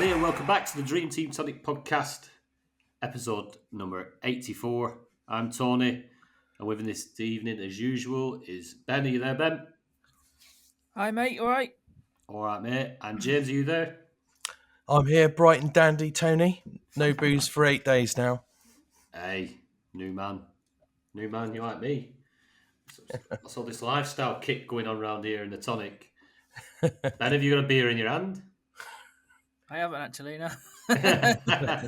everybody, and welcome back to the Dream Team Tonic podcast, episode number 84. I'm Tony, and with me this evening, as usual, is Ben. Are you there, Ben? Hi, mate. All right? All right, mate. And James, are you there? I'm here, bright and dandy, Tony. No booze for 8 days now. Hey, new man, you like me. I saw this lifestyle kick going on around here in the Tonic. Ben, have you got a beer in your hand? I haven't actually, no. We're I've got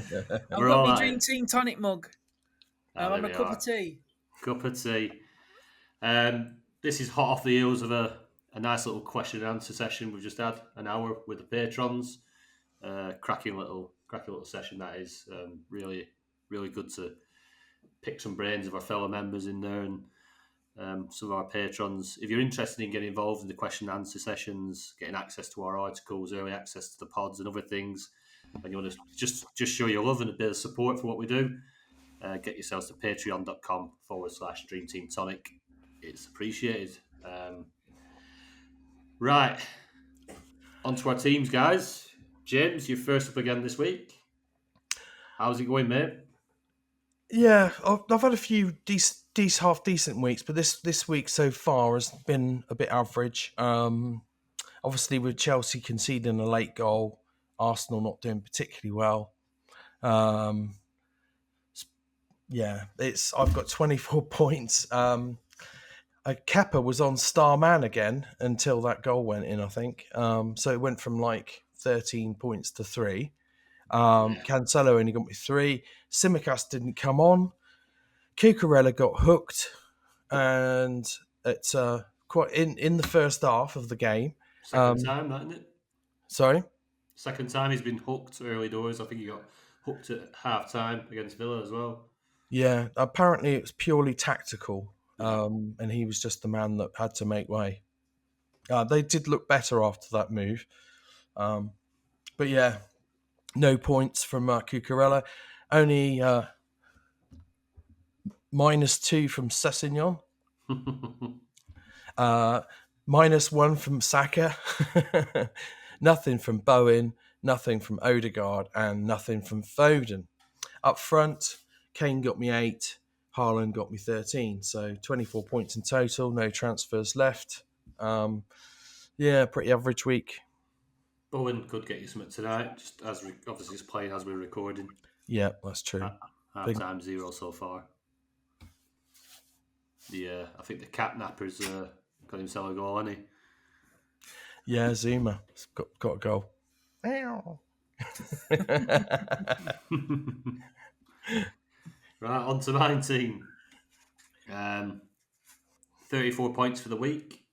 all my right. Dream Team Tonic mug. I'm on a cup of tea. Cup of tea. This is hot off the heels of a nice little question and answer session we've just had, an hour with the patrons. Cracking little session that is. Really good to pick some brains of our fellow members in there and some of our patrons. If you're interested in getting involved in the question and answer sessions, getting access to our articles, early access to the pods and other things, and you want to just show your love and a bit of support for what we do, get yourselves to patreon.com/Dream Team Tonic. It's appreciated. Right, on to our teams, guys. James, you're first up again this week. How's it going, mate? Yeah, I've had a few half decent weeks, but this week so far has been a bit average. Obviously, with Chelsea conceding a late goal, Arsenal not doing particularly well. I've got 24 points. Kepa was on star man again until that goal went in, I think. So it went from like 13 points to 3. Cancelo only got me 3. Simicast didn't come on. Cucurella got hooked, and it's quite in the first half of the game. Second time, that, isn't it? Sorry? Second time he's been hooked early doors. I think he got hooked at half time against Villa as well. Yeah, apparently it was purely tactical, and he was just the man that had to make way. They did look better after that move. But yeah, no points from Cucurella. Only -2 from Sessegnon. -1 from Saka. Nothing from Bowen, nothing from Odegaard, and nothing from Foden. Up front, Kane got me 8, Haaland got me 13. So 24 points in total, no transfers left. Pretty average week. Bowen could get you something tonight, just as obviously he's playing as we're recording. Yeah, that's true. Half time 0 so far. I think the catnapper's got himself a goal, hasn't he? Yeah, Zuma got a goal. Right, on to my team. 34 points for the week,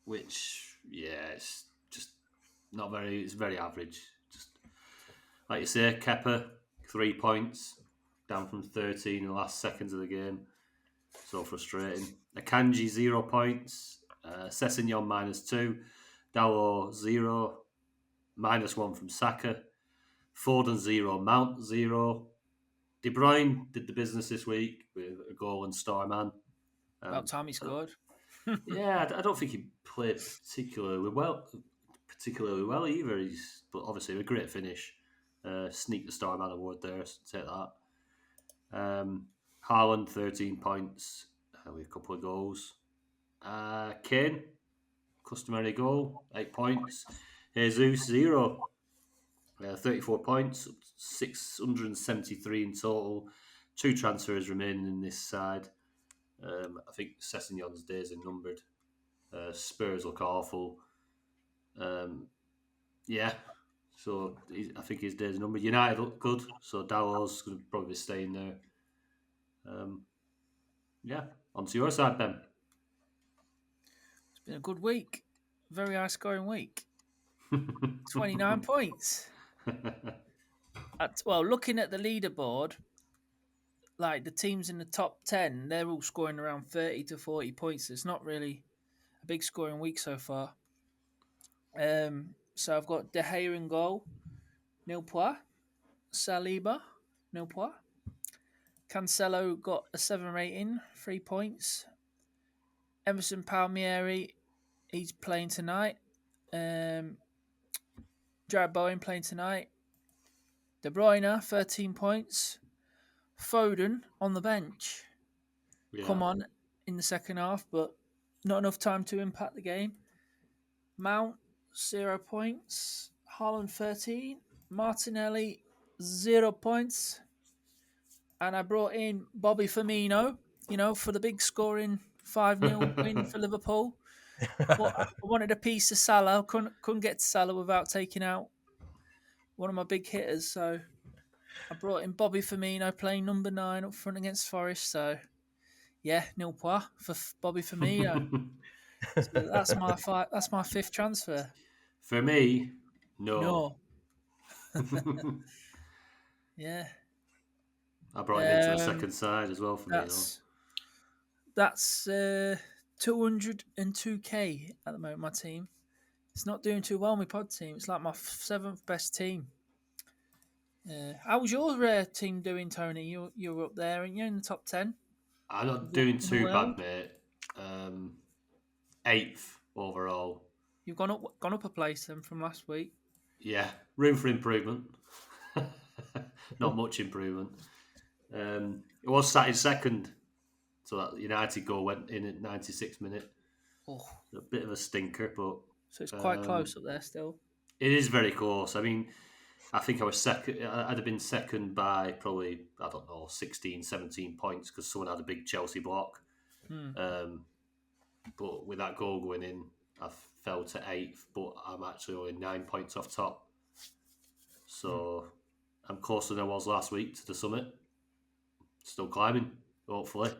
which, it's just not very, it's very average. Just like you say, Kepa, 3 points, down from 13 in the last seconds of the game. So frustrating. Akanji, 0 points. Sessegnon, -2. Dalot, 0. -1 from Saka. Foden, 0. Mount, 0. De Bruyne did the business this week with a goal and star man. About time he scored. Yeah, I don't think he played particularly well either. But obviously a great finish. Sneak the star man award there. So take that. Haaland, 13 points with a couple of goals. Kane, customary goal, 8 points. Jesus, 0. 34 points, 673 in total. 2 transfers remaining in this side. I think Sessegnon's days are numbered. Spurs look awful. So I think his days are numbered. United look good, so Dalot's going to probably be staying there. On to your side, Ben. It's been a good week. Very high scoring week. 29 points. Looking at the leaderboard, like the teams in the top 10, they're all scoring around 30 to 40 points. It's not really a big scoring week so far. So I've got De Gea in goal, 0 points. Saliba, 0 points. Cancelo got a 7 rating, 3 points. Emerson Palmieri, he's playing tonight. Jared Bowen playing tonight. De Bruyne, 13 points. Foden on the bench. Yeah. Come on in the second half, but not enough time to impact the game. Mount, 0 points. Haaland, 13. Martinelli, 0 points. And I brought in Bobby Firmino, for the big scoring 5-0 win for Liverpool. But I wanted a piece of Salah. Couldn't get to Salah without taking out one of my big hitters. So I brought in Bobby Firmino playing number 9 up front against Forest. So yeah, nil point for Bobby Firmino. So that's my That's my 5th transfer. For me, no. Yeah. I brought him into the second side as well for me. That's 202k at the moment. My team. It's not doing too well. My pod team. It's like my 7th best team. How was your team doing, Tony? You're up there, and you're in the top 10. I'm not doing too bad, mate. 8th overall. You've gone up a place then from last week. Yeah, room for improvement. Not much improvement. It was sat in second, so that United goal went in at 96th minute. Oh, a bit of a stinker, but so it's quite close up there still. It is very close. I mean, I think I was second. I'd have been second by probably 16, 17 points because someone had a big Chelsea block. But with that goal going in, I fell to 8th, but I'm actually only 9 points off top. So I'm closer than I was last week to the summit. Still climbing, hopefully.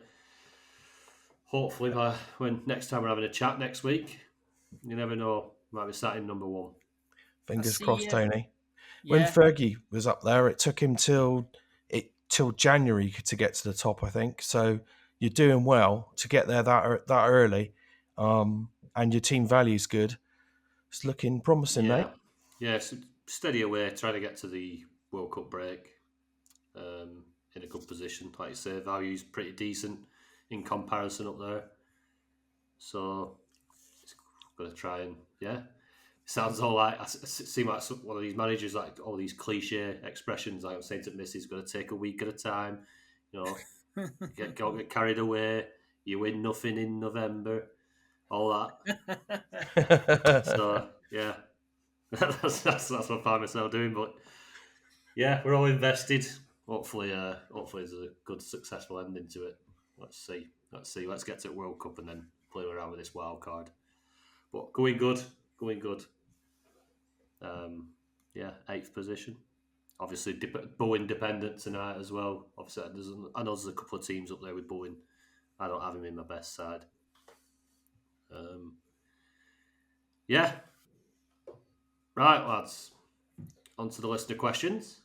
Hopefully, when next time we're having a chat next week, you never know, might be sat in number 1. Fingers crossed, Tony. Yeah. When Fergie was up there, it took him till January to get to the top, I think. So you're doing well to get there that early, and your team value's good. It's looking promising, mate. Yeah, so steady away, trying to get to the World Cup break in a good position. Like you say, value's pretty decent in comparison up there. So it's going to try and, sounds all like, I seem like one of these managers, like all these cliche expressions, like I'm saying to Missy's going to take a week at a time, get carried away, you win nothing in November, all that. So, yeah, that's what I find myself doing. But, yeah, we're all invested. Hopefully there's a good, successful ending to it. Let's see. Let's get to the World Cup and then play around with this wild card. But going good. 8th position. Obviously, Bowen dependent tonight as well. Obviously, I know there's a couple of teams up there with Bowen. I don't have him in my best side. Right, lads. On to the listener questions.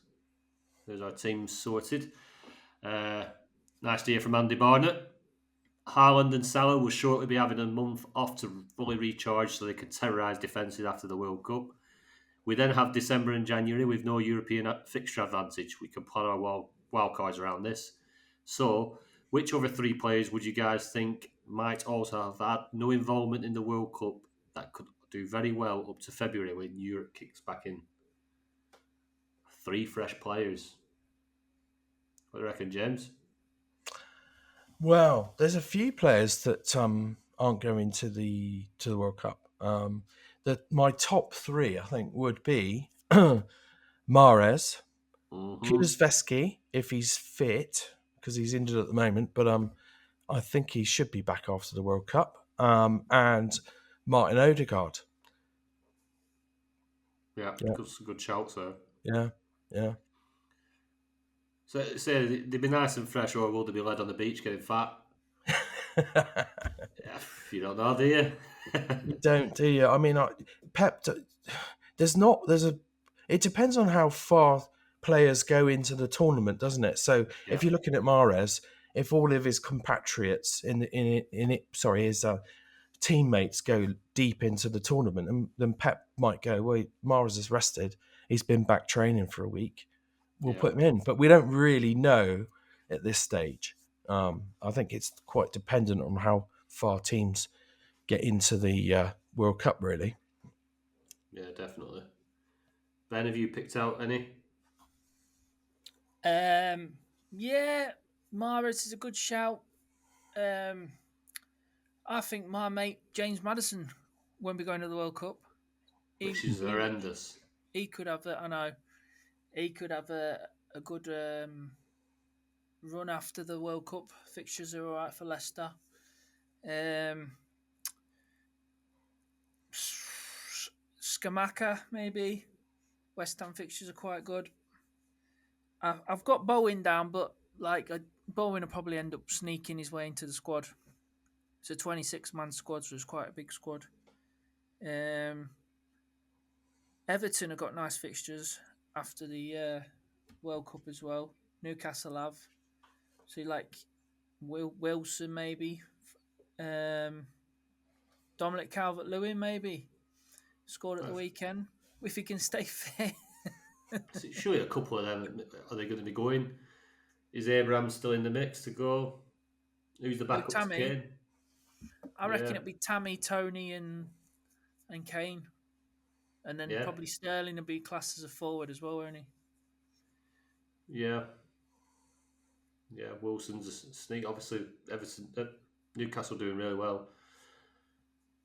There's our team sorted. Nice to hear from Andy Barnett. Haaland and Salah will shortly be having a month off to fully recharge so they can terrorise defences after the World Cup. We then have December and January with no European fixture advantage. We can plan our wildcards around this. So, which other 3 players would you guys think might also have had no involvement in the World Cup that could do very well up to February when Europe kicks back in? 3 fresh players. What do you reckon, James? Well, there's a few players that aren't going to the World Cup. My top 3, I think, would be Mahrez, Kulusevski, if he's fit, because he's injured at the moment, but I think he should be back after the World Cup, and Martin Odegaard. Yeah. Good shouts there. Yeah. So they'd be nice and fresh, or will they be led on the beach getting fat? You don't know, do you? You don't, do you? I mean, Pep. It depends on how far players go into the tournament, doesn't it? So if you're looking at Mahrez, if all of his compatriots his teammates go deep into the tournament, and then Pep might go, well, Mahrez is rested. He's been back training for a week. We'll put him in, but we don't really know at this stage. I think it's quite dependent on how far teams get into the World Cup, really. Yeah, definitely. Ben, have you picked out any? Yeah, Mahrez is a good shout. I think my mate James Maddison won't be going to the World Cup. which is horrendous. He could have I know. He could have a good run after the World Cup. Fixtures are all right for Leicester. Skamaka, maybe. West Ham fixtures are quite good. I've got Bowen down, but Bowen will probably end up sneaking his way into the squad. It's a 26-man squad, so it's quite a big squad. Everton have got nice fixtures after the World Cup as well. Newcastle have. So Wilson maybe. Dominic Calvert-Lewin maybe. Scored at the weekend. If he can stay fit. Surely a couple of them, are they going to be going? Is Abraham still in the mix to go? Who's the backup to Kane? I reckon it'd be Tammy, Tony and Kane. And then probably Sterling would be classed as a forward as well, won't he? Yeah. Yeah, Wilson's a sneak. Obviously, Everton, Newcastle doing really well.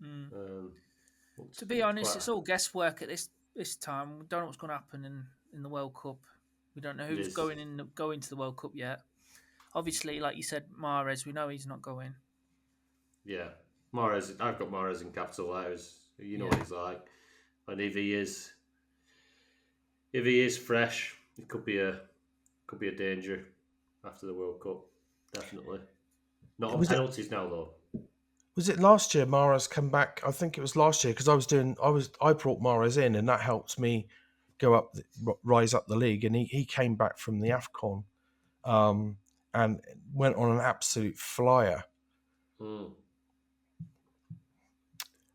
To be honest, it's all guesswork at this time. We don't know what's going to happen in the World Cup. We don't know who's going to the World Cup yet. Obviously, like you said, Mahrez, we know he's not going. Yeah, Mahrez. I've got Mahrez in capital letters. You know what he's like. And if he is fresh, it could be a danger after the World Cup. Definitely. Not on penalties now though. Was it last year Mahrez come back? I think it was last year because I brought Mahrez in and that helped me rise up the league, and he came back from the AFCON and went on an absolute flyer.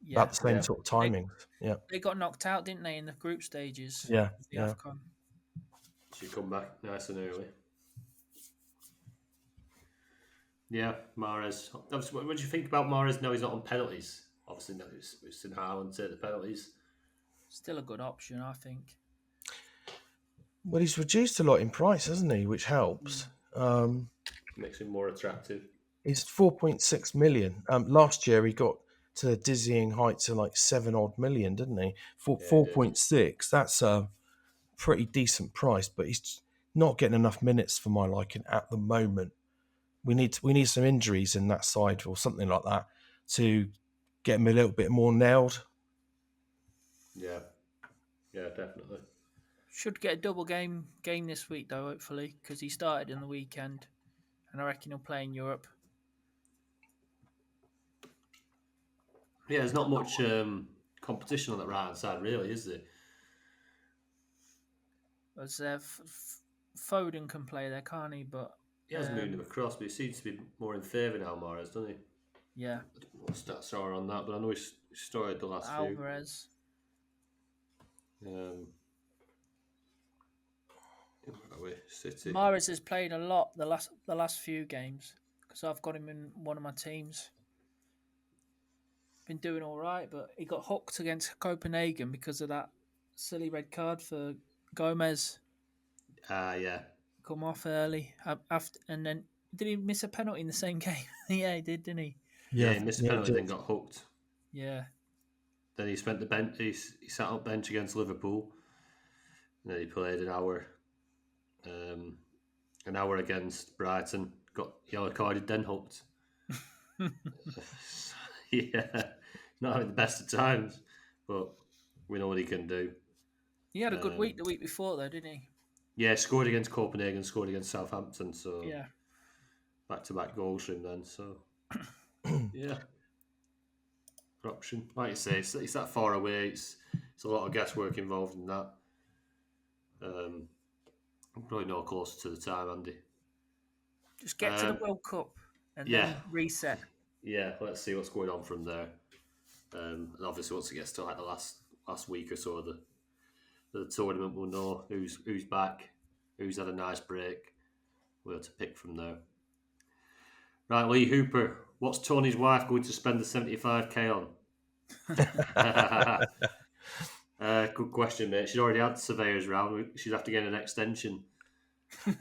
Yeah. About the same sort of timing. They got knocked out, didn't they, in the group stages? Yeah. Of the AFCON. Should come back nice and early. Yeah, Mahrez. What do you think about Mahrez now he's not on penalties? Obviously, now we've seen Haaland take the penalties. Still a good option, I think. Well, he's reduced a lot in price, hasn't he? Which helps. Makes him more attractive. He's 4.6 million. Last year he got to the dizzying heights of like 7-odd million, didn't he? 4.6. That's a pretty decent price, but he's not getting enough minutes for my liking at the moment. We need some injuries in that side or something like that to get him a little bit more nailed. Yeah, definitely. Should get a double game this week though, hopefully, because he started in the weekend, and I reckon he'll play in Europe. Yeah, there's not much competition on that right hand side, really, is there? As Foden can play there, can't he? But he has moved him across, but he seems to be more in favour now, Mahrez, doesn't he? Yeah. I don't know what stats are on that, but I know he's started the last Alvarez. few. City. Mahrez has played a lot the last few games because I've got him in one of my teams. Been doing all right, but he got hooked against Copenhagen because of that silly red card for Gomez. Yeah. Come off early after, and then did he miss a penalty in the same game? Yeah, he did, didn't he? Yeah, he missed a penalty, then got hooked. Yeah. Then he spent the bench. He sat up bench against Liverpool, and then he played an hour against Brighton. Got yellow carded, then hooked. Yeah, not having the best of times, but we know what he can do. He had a good week the week before, though, didn't he? Yeah, scored against Copenhagen, scored against Southampton, so yeah, back-to-back goals for him then. So yeah, good option. Like you say, it's that far away. It's a lot of guesswork involved in that. Probably no closer to the time, Andy. Just get to the World Cup and then reset. Yeah, let's see what's going on from there. And obviously, once it gets to like the last week or so of the tournament, we'll know who's back, who's had a nice break. We'll have to pick from there. Right, Lee Hooper, what's Tony's wife going to spend the 75k on? Good question, mate. She's already had surveyors round. She'd have to get an extension.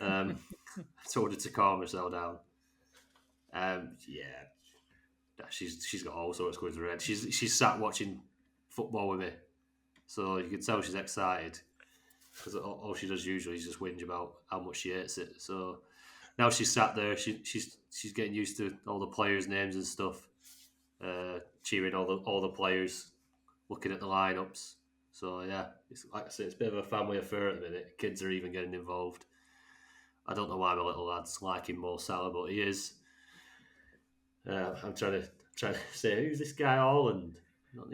I told her to calm herself down. Yeah, she's got all sorts going through her head. She's sat watching football with me, so you can tell she's excited because all she does usually is just whinge about how much she hates it. So now she's sat there. She's getting used to all the players' names and stuff, cheering all the players, looking at the lineups. So yeah, it's like I say, it's a bit of a family affair at the minute. Kids are even getting involved. I don't know why my little lad's liking more Salah, but he is. I'm trying to say, who's this guy Holland? Don't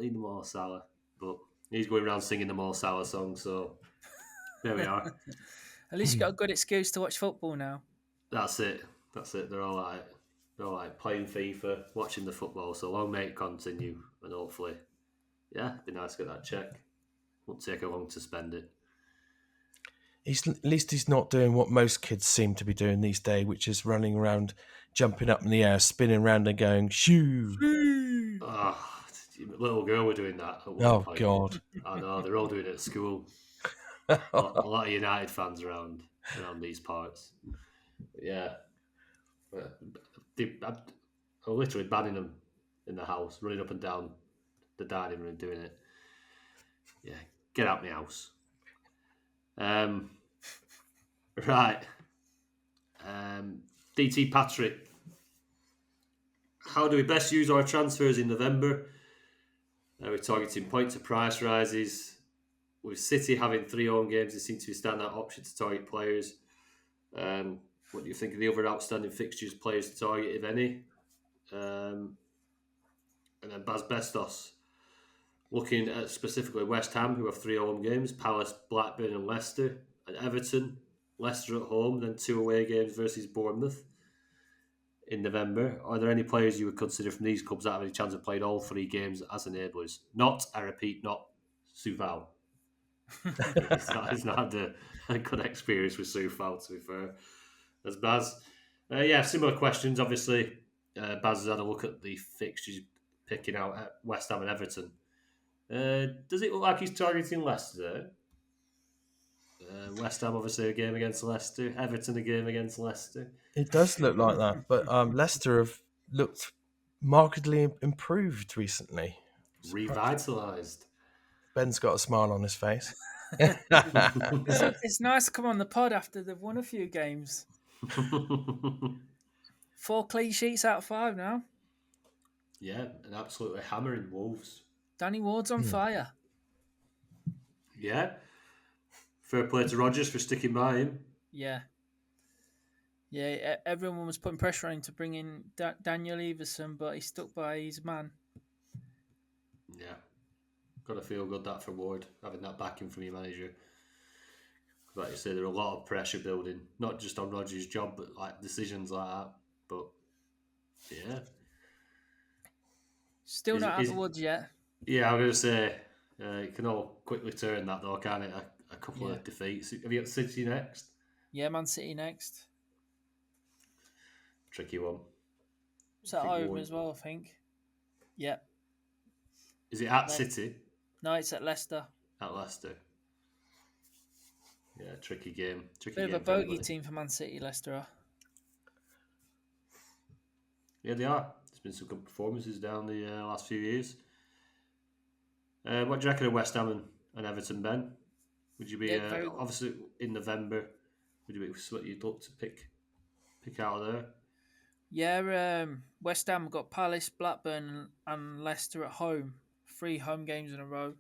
need more Salah, but he's going around singing the more Salah song. So there we are. At least you got a good excuse to watch football now. That's it. They're all like playing FIFA, watching the football. So long may it continue, and hopefully, yeah, it'd be nice to get that check. Won't take her long to spend it. At least he's not doing what most kids seem to be doing these days, which is running around, jumping up in the air, spinning around and going, shoo. Oh, little girl were doing that at one Oh, point. God. I know, they're all doing it at school. A lot of United fans around these parts. Yeah. I'm literally banning them in the house, running up and down the dining room doing it. Yeah, get out my house. Right. DT Patrick. How do we best use our transfers in November? We're targeting point to price rises. With City having 3 home games, they seem to be a standout option to target players. What do you think of the other outstanding fixtures players to target, if any? And then Baz Bestos. Looking at specifically West Ham, who have 3 home games, Palace, Blackburn and Leicester. And Everton, Leicester at home, then 2 away games versus Bournemouth in November. Are there any players you would consider from these clubs that have any chance of playing all 3 games as enablers? Not, I repeat, not Suval. He's not had a good experience with Suval, to be fair. As Baz. Similar questions. Obviously, Baz has had a look at the fixtures picking out at West Ham and Everton. Does it look like he's targeting Leicester? West Ham, obviously, a game against Leicester. Everton, a game against Leicester. It does look like that, but Leicester have looked markedly improved recently. Revitalised. Ben's got a smile on his face. It's nice to come on the pod after they've won a few games. 4 clean sheets out of 5 now. Yeah, and absolutely hammering Wolves. Danny Ward's on fire. Yeah. Fair play to Rodgers for sticking by him. Yeah. Yeah, everyone was putting pressure on him to bring in Daniel Everson, but he stuck by his man. Yeah. Got to feel good that for Ward, having that backing from your manager. Like you say, there are a lot of pressure building, not just on Rodgers' job, but like decisions like that. But yeah. Still not out of the woods yet. Yeah, I'm going to say, it can all quickly turn that though, can't it? A couple of defeats. Have you got City next? Yeah, Man City next. Tricky one. It's at home as well, I think. Yeah. Is it at City? No, it's at Leicester. At Leicester. Yeah, tricky game. Bit of a bogey team for Man City, Leicester are. Yeah, they are. There's been some good performances down the last few years. What do you reckon of West Ham and Everton, Ben? Would you be obviously in November? Would you be what you'd look to pick out of there? Yeah, West Ham got Palace, Blackburn, and Leicester at home. 3 home games in a row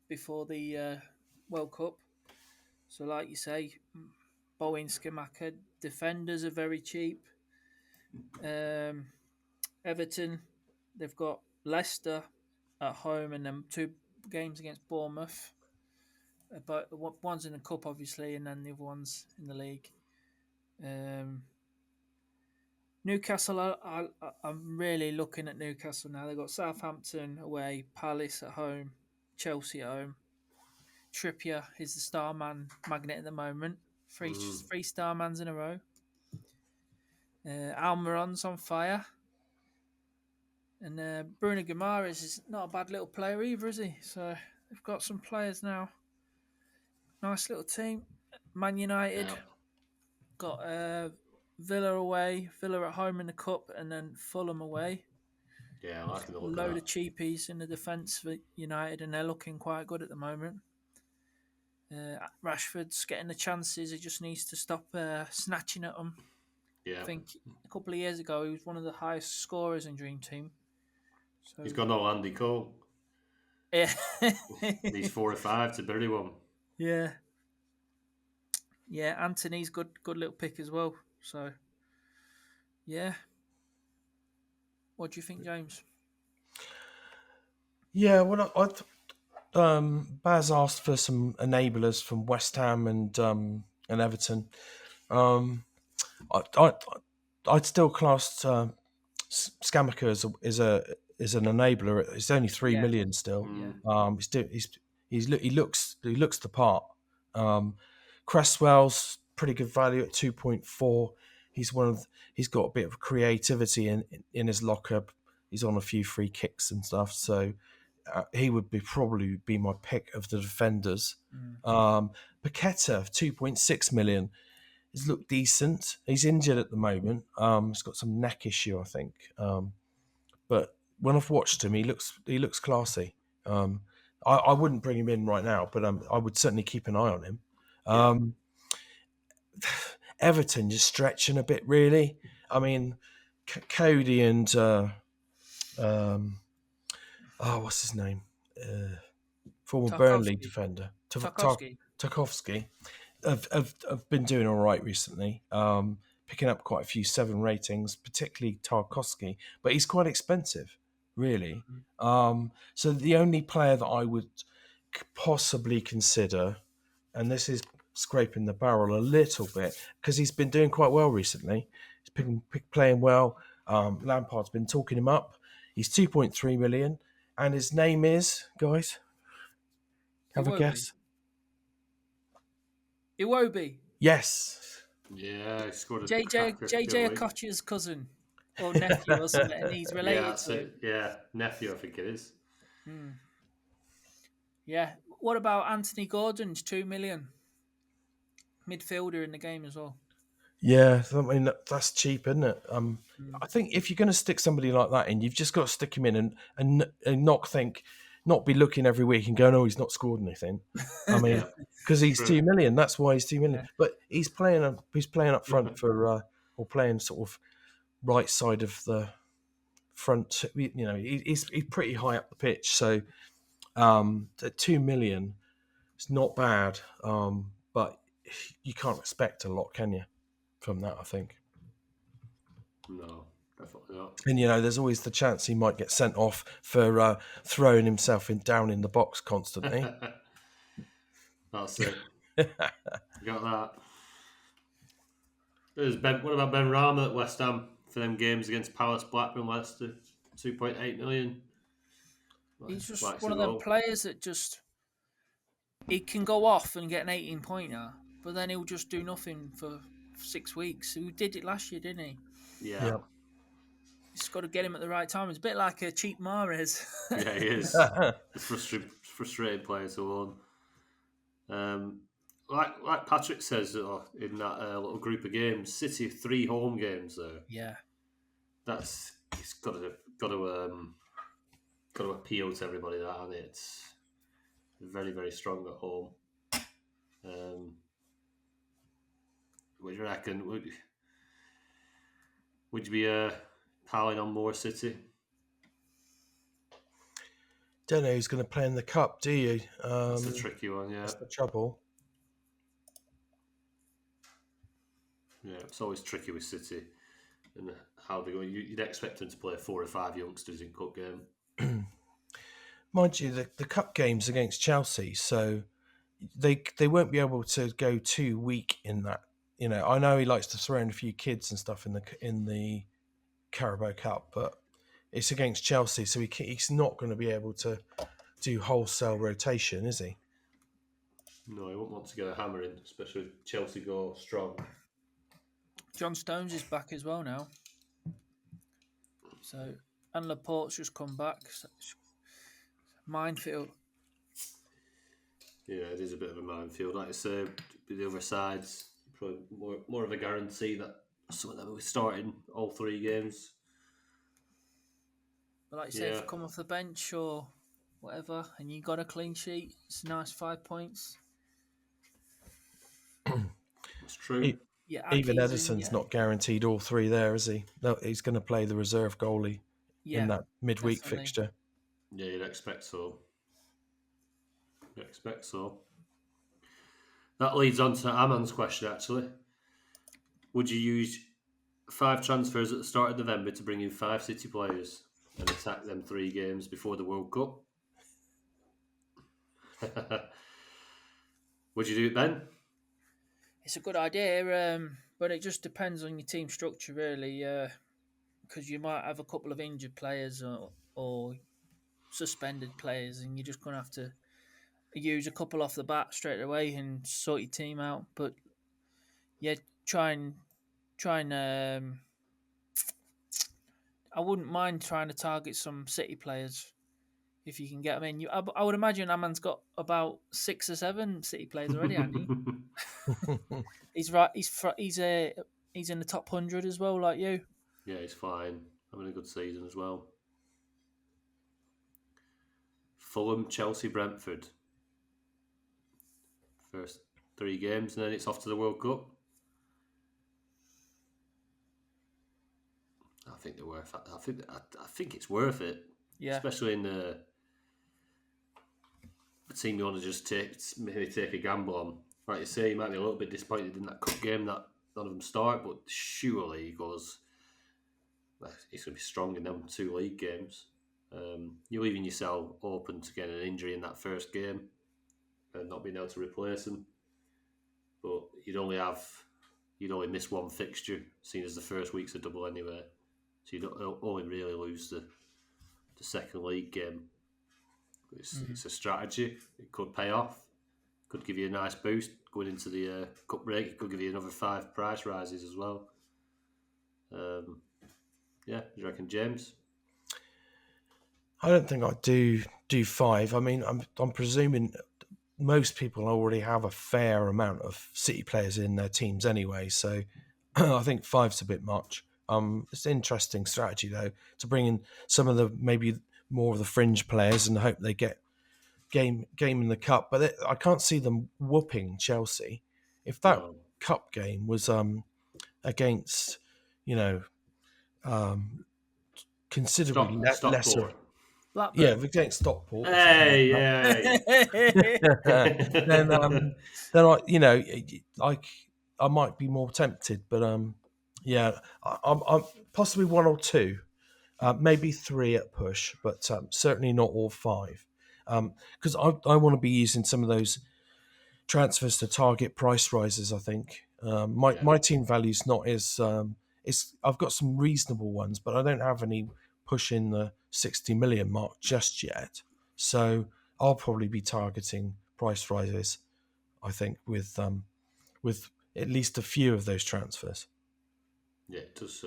before the World Cup. So, like you say, Bowen, Skamaka, defenders are very cheap. Everton, they've got Leicester at home and then 2 games against Bournemouth. But one's in the cup, obviously, and then the other one's in the league. Newcastle, I'm really looking at Newcastle now. They've got Southampton away, Palace at home, Chelsea at home. Trippier is the star man magnet at the moment. 3 star mans in a row. Almiron's on fire. And Bruno Guimaraes is not a bad little player either, is he? So they've got some players now. Nice little team. Man United. got Villa away, Villa at home in the cup, and then Fulham away. Yeah, I like the A look load of of cheapies in the defence for United, and they're looking quite good at the moment. Rashford's getting the chances. He just needs to stop snatching at them. Yeah, I think a couple of years ago he was one of the highest scorers in Dream Team. So he's got no Andy Cole. yeah, He's 4 or 5 to bury one. yeah. Anthony's good little pick as well. So yeah, what do you think, James? Yeah, well, Baz asked for some enablers from West Ham and Everton. I'd still class Scamacca as an enabler. It's only 3 million still. Yeah. He looks the part. Cresswell's pretty good value at 2.4. He's got a bit of creativity in his locker. He's on a few free kicks and stuff, so he would probably be my pick of the defenders. Paqueta, 2.6 million. He's looked decent. He's injured at the moment. He's got some neck issue, I think. But when I've watched him, he looks classy. I wouldn't bring him in right now, but I would certainly keep an eye on him. Everton just stretching a bit, really. I mean, Cody and what's his name? Former Burnley defender Tarkowski have been doing all right recently, picking up quite a few 7 ratings, particularly Tarkowski, but he's quite expensive, really. So the only player that I would possibly consider, and this is scraping the barrel a little bit, because he's been doing quite well recently. He's playing well. Lampard's been talking him up. He's 2.3 million, and his name is, guys, have a guess. Iwobi. Yes. Yeah, he scored a JJ Okocha's cousin or nephew or something, and he's related to him. Yeah, nephew, I think it is. Yeah. What about Anthony Gordon's 2 million? Midfielder in the game as well. Yeah, I mean that's cheap, isn't it? I think if you're going to stick somebody like that in, you've just got to stick him in and not be looking every week and going, oh, he's not scored anything. I mean, because he's 2 million, that's why he's 2 million. Yeah. But he's playing up front for or playing sort of right side of the front. He's pretty high up the pitch, so at 2 million, it's not bad. But you can't expect a lot, can you? From that, I think. No, definitely not. And there's always the chance he might get sent off for throwing himself down in the box constantly. That's it. You got that. What about Ben Rama at West Ham for them games against Palace, Blackburn, Leicester? 2.8 million. He's just one of them players that he can go off and get an 18-pointer, but then he'll just do nothing for 6 weeks. He did it last year, didn't he? Yeah. Just got to get him at the right time. It's a bit like a cheap Mahrez. Yeah, he is. It's frustrating player to own. Like Patrick says in that little group of games, City 3 home games though. Yeah, it's got to appeal to everybody. That, and it's very, very strong at home. What do you reckon? Would you be piling on more City? Don't know who's going to play in the cup, do you? That's a tricky one, yeah. That's the trouble. Yeah, it's always tricky with City and how they go. You'd expect them to play 4 or 5 youngsters in cup game. Mind you, the cup game's against Chelsea, so they won't be able to go too weak in that. I know he likes to throw in a few kids and stuff in the Carabao Cup, but it's against Chelsea, so he's not going to be able to do wholesale rotation, is he? No, he won't want to get a hammer in, especially if Chelsea go strong. John Stones is back as well now. So, and Laporte's just come back. So minefield. Yeah, it is a bit of a minefield. Like I say, the other sides, probably more of a guarantee that some of them will be starting all 3 games. But like you say, if you come off the bench or whatever, and you got a clean sheet, it's a nice 5 points. That's true. Even Edison's not guaranteed all 3 there, is he? No, he's going to play the reserve goalie in that midweek fixture. Yeah, you'd expect so. That leads on to Aman's question, actually. Would you use 5 transfers at the start of November to bring in 5 City players and attack them 3 games before the World Cup? Would you do it, Ben? It's a good idea, but it just depends on your team structure, really, because you might have a couple of injured players or suspended players, and you're just going to have to use a couple off the bat straight away and sort your team out. But yeah, try and I wouldn't mind trying to target some City players if you can get them in. I would imagine Aman's got about 6 or 7 City players already, hasn't he? He's right. He's in the top 100 as well, like you. Yeah, he's fine. Having a good season as well. Fulham, Chelsea, Brentford. First 3 games, and then it's off to the World Cup. I think they're worth it. I think it's worth it. Yeah. Especially in a team you want to just take a gamble on. Like you say, you might be a little bit disappointed in that cup game that none of them start, but surely he goes. He's going to be strong in them 2 league games. You're leaving yourself open to getting an injury in that first game and not being able to replace him. But you'd only miss 1 fixture, seeing as the first week's a double anyway. So you'd only really lose the second league game. It's a strategy. It could pay off. Could give you a nice boost going into the cup break. It could give you another 5 price rises as well. Yeah, do you reckon, James? I don't think I'd do 5. I mean, I'm presuming most people already have a fair amount of City players in their teams anyway, so I think 5's a bit much. It's an interesting strategy though to bring in some of the maybe more of the fringe players and hope they get game in the cup. But I can't see them whooping Chelsea. If that cup game was against, considerably lesser. Blackburn. Yeah, against Stockport. Hey. then I might be more tempted, but I'm possibly 1 or 2, maybe 3 at push, but certainly not all 5, because I want to be using some of those transfers to target price rises. I think my team value's not as I've got some reasonable ones, but I don't have any pushing the 60 million mark just yet. So I'll probably be targeting price rises, I think, with at least a few of those transfers. Yeah, it does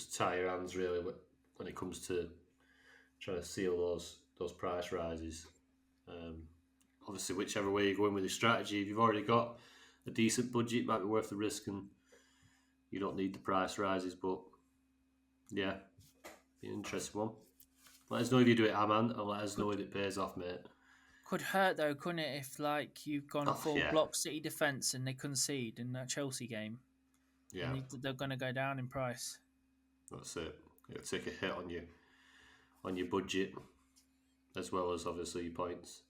tie your hands really when it comes to trying to seal those price rises. Obviously, whichever way you're going with your strategy, if you've already got a decent budget, it might be worth the risk and you don't need the price rises. But yeah, be an interesting one. Let us know if you do it, Aman, and let us know if it pays off, mate. Could hurt though, couldn't it? If you've gone full block City defence and they concede in that Chelsea game, they're going to go down in price. That's it. It'll take a hit on your budget, as well as obviously your points.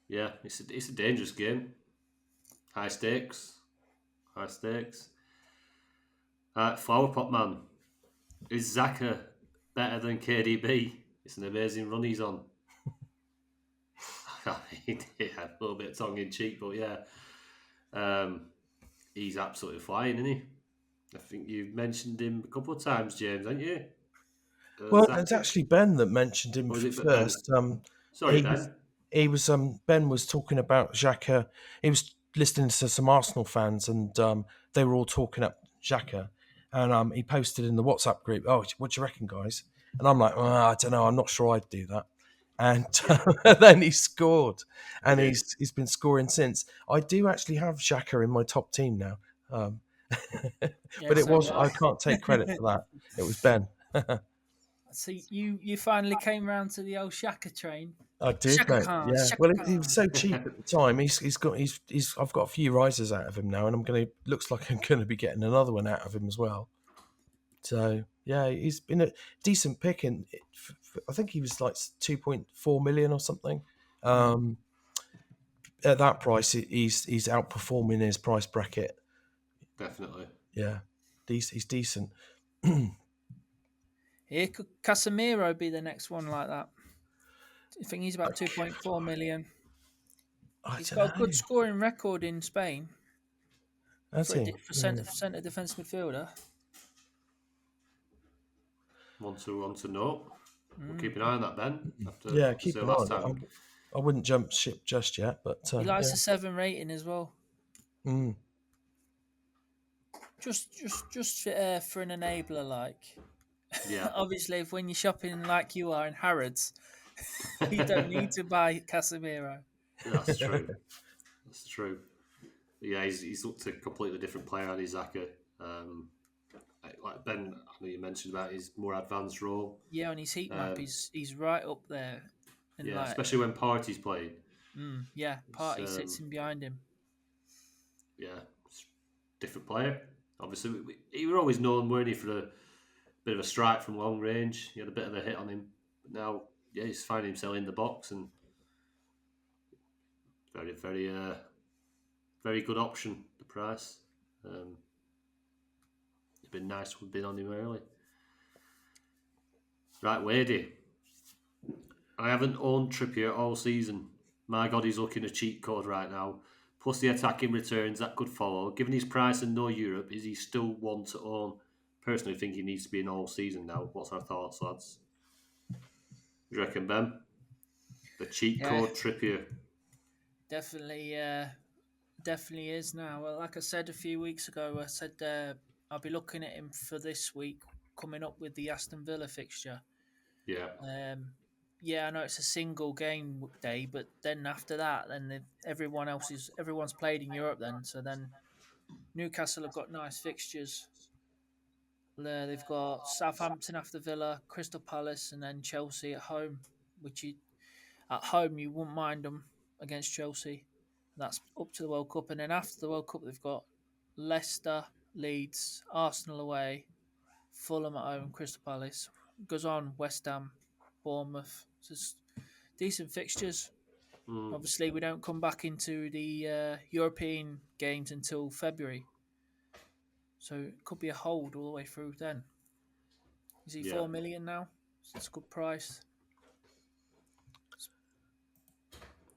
Yeah, it's a dangerous game. High stakes. Flower Pot Man. Is Xhaka better than KDB? It's an amazing run he's on. He did have a little bit of tongue in cheek, but yeah. He's absolutely flying, isn't he? I think you've mentioned him a couple of times, James, haven't you? Well, it's actually Ben that mentioned him first. Sorry, Ben. Ben was talking about Xhaka. He was listening to some Arsenal fans, and they were all talking up Xhaka. And he posted in the WhatsApp group, "Oh, what do you reckon, guys?" And I'm like, I don't know. I'm not sure I'd do that. and then he scored, and he's been scoring since. I do actually have Xhaka in my top team now, Yeah, but it so was do I can't take credit for that. It was Ben. So you finally came round to the old Shaka train. I did, Shaka mate. Khan, Yeah. Shaka Well, he was Khan. so cheap at the time. He's I've got a few rises out of him now, and looks like I'm gonna be getting another one out of him as well. So yeah, he's been a decent pick, and I think he was like 2.4 million or something. At that price, he's outperforming his price bracket. Definitely. Yeah, he's decent. Here could Casemiro be the next one like that? I think he's about 2.4 million. I He's don't got a know. good scoring record in Spain That's for he. centre defence midfielder. Want to know. We'll keep an eye on that, Ben. Yeah, keep say an eye last on it. time. I wouldn't jump ship just yet, but He likes a 7 rating as well. Just for an enabler, like. Yeah. Obviously, if when you're shopping like you are in Harrods, you don't need to buy Casemiro. That's true. That's true. But yeah, he's looked a completely different player on Izaka. Like Ben, I know you mentioned about his more advanced role. Yeah, on his heat map, he's right up there. And Yeah, like, especially when Party's playing. Party It's, sits in behind him. Yeah, it's a different player. Obviously, he was always known, weren't he, for a bit of a strike from long range. He had a bit of a hit on him. But now, yeah, he's finding himself in the box and very, very, very good option. The price. It's been nice. We've been on him early. Right, Wadey. I haven't owned Trippier all season. My God, he's looking a cheat code right now. Plus the attacking returns that could follow. Given his price and no Europe, is he still one to own? Personally, think he needs to be in all season now. What's our thoughts, lads? What do you reckon, Ben? The cheat code Trippier. Definitely is now. Well, like I said a few weeks ago, I said I'll be looking at him for this week, coming up with the Aston Villa fixture. Yeah. I know it's a single game day, but then after that, then everyone's played in Europe then. So then Newcastle have got nice fixtures. They've got Southampton after Villa, Crystal Palace, and then Chelsea at home. At home you wouldn't mind them against Chelsea. That's up to the World Cup, and then after the World Cup they've got Leicester, Leeds, Arsenal away, Fulham at home, Crystal Palace. Goes on West Ham, Bournemouth. Just decent fixtures. Obviously, we don't come back into the European games until February, so it could be a hold all the way through then. Is he 4 million now? That's a good price.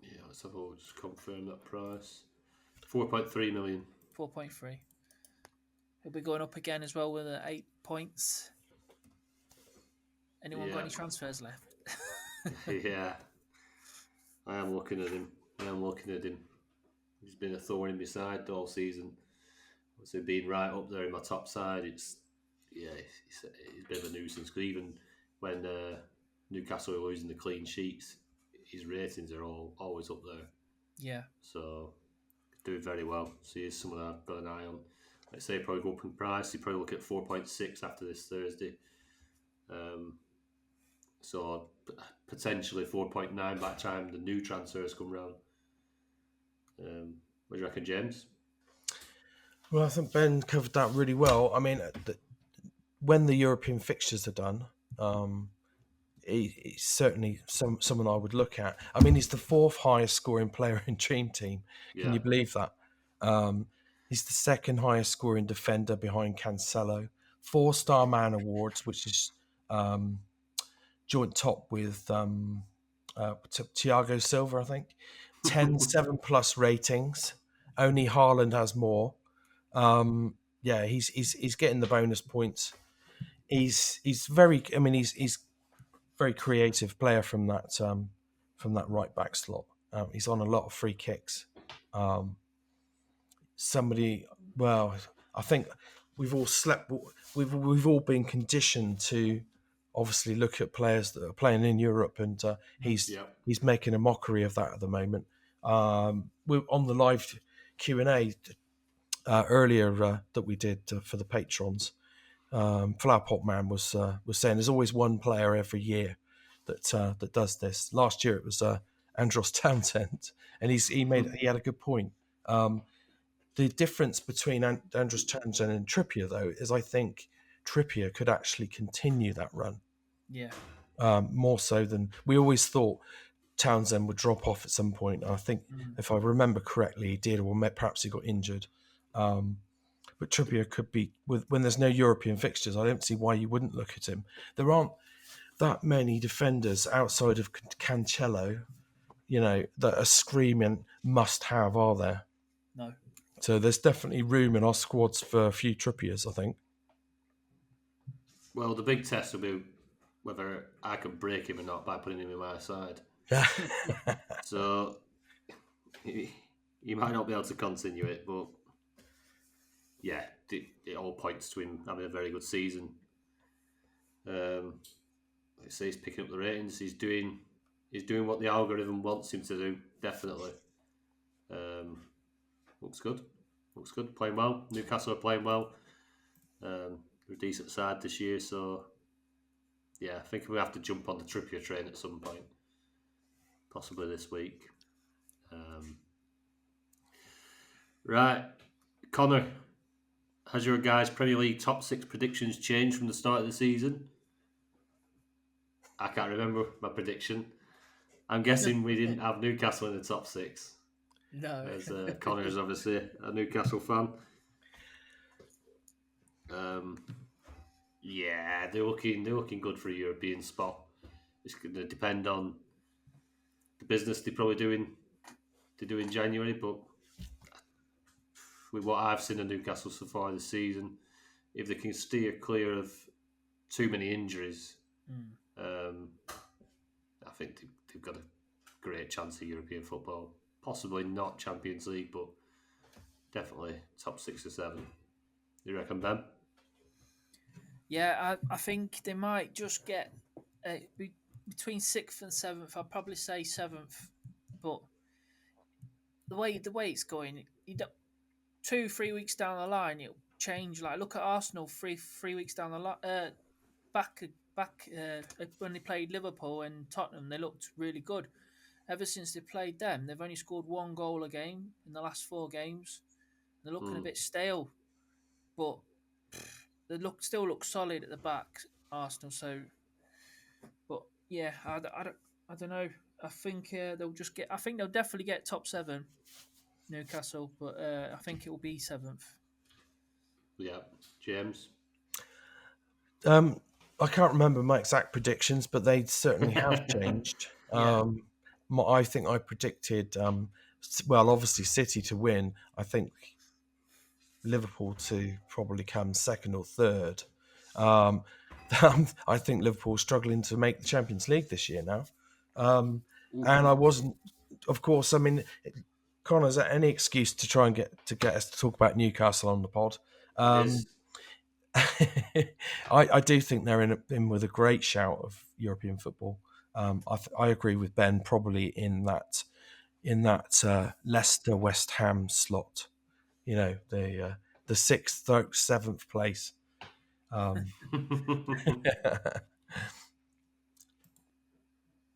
Yeah, let's have a look. Just confirm that price. 4.3 million. 4.3. He'll be going up again as well with 8 points. Anyone got any transfers left? Yeah. I am looking at him. He's been a thorn in my side all season. So being right up there in my top side, it's a bit of a nuisance. Because even when Newcastle are losing the clean sheets, his ratings are always up there. Yeah. So doing very well. So he's someone I've got an eye on. I'd say probably go up in price. You probably look at 4.6 after this Thursday. So potentially 4.9 by the time the new transfers come round. What do you reckon, James? Well, I think Ben covered that really well. I mean, when the European fixtures are done, he's certainly someone I would look at. I mean, he's the 4th highest scoring player in Dream Team. Can you believe that? He's the 2nd highest scoring defender behind Cancelo. 4-star man awards, which is joint top with Thiago Silva, I think. 10 7+ ratings. Only Haaland has more. He's getting the bonus points. He's very very creative player from that right back slot. He's on a lot of free kicks. I think we've all been conditioned to obviously look at players that are playing in Europe, and he's making a mockery of that at the moment. We're on the live Q&A earlier that we did for the patrons. Flower Pot Man was saying there's always one player every year that does this. Last year it was Andros Townsend, and he had a good point. The difference between Andros Townsend and Trippier, though, is I think Trippier could actually continue that run. Yeah. More so than we always thought. Townsend would drop off at some point. I think, if I remember correctly, he did, or perhaps he got injured. But Trippier could be, when there's no European fixtures, I don't see why you wouldn't look at him. There aren't that many defenders outside of Cancelo, that are screaming must-have, are there? No. So there's definitely room in our squads for a few Trippiers, I think. Well, the big test will be whether I can break him or not by putting him in my side. So he might not be able to continue it, but yeah, it all points to him having a very good season. Like I say, he's picking up the ratings. He's doing what the algorithm wants him to do. Definitely. Looks good. Playing well. Newcastle are playing well. They're a decent side this year, so yeah, I think we have to jump on the Trippier train at some point, possibly this week. Right, Connor, has your guys' Premier League top 6 predictions changed from the start of the season? I can't remember my prediction. I'm guessing we didn't have Newcastle in the top 6. No. As Connor is obviously a Newcastle fan. Yeah, they're looking good for a European spot. It's going to depend on the business they do in January, but with what I've seen of Newcastle so far this season, if they can steer clear of too many injuries, I think they've got a great chance of European football. Possibly not Champions League, but definitely top 6 or 7. You reckon, Ben? Yeah, I think they might just get between 6th and 7th. I'd probably say 7th, but the way it's going, 2-3 weeks down the line, it'll change. Like, look at Arsenal, three weeks down the line, back when they played Liverpool and Tottenham, they looked really good. Ever since they played them, they've only scored 1 goal a game in the last 4 games. They're looking a bit stale, but they still look solid at the back, Arsenal. So, but yeah, I don't know. I think they'll just get. I think they'll definitely get top 7, Newcastle, but I think it will be 7th. Yeah, James. I can't remember my exact predictions, but they certainly have changed. Yeah. I think I predicted, obviously City to win. I think Liverpool to probably come 2nd or 3rd. I think Liverpool's struggling to make the Champions League this year now. And I wasn't, of course, I mean, Connor's at any excuse to try and get us to talk about Newcastle on the pod. I do think they're in with a great shout of European football. I agree with Ben, probably in that Leicester West Ham slot. The 6th, 7th place.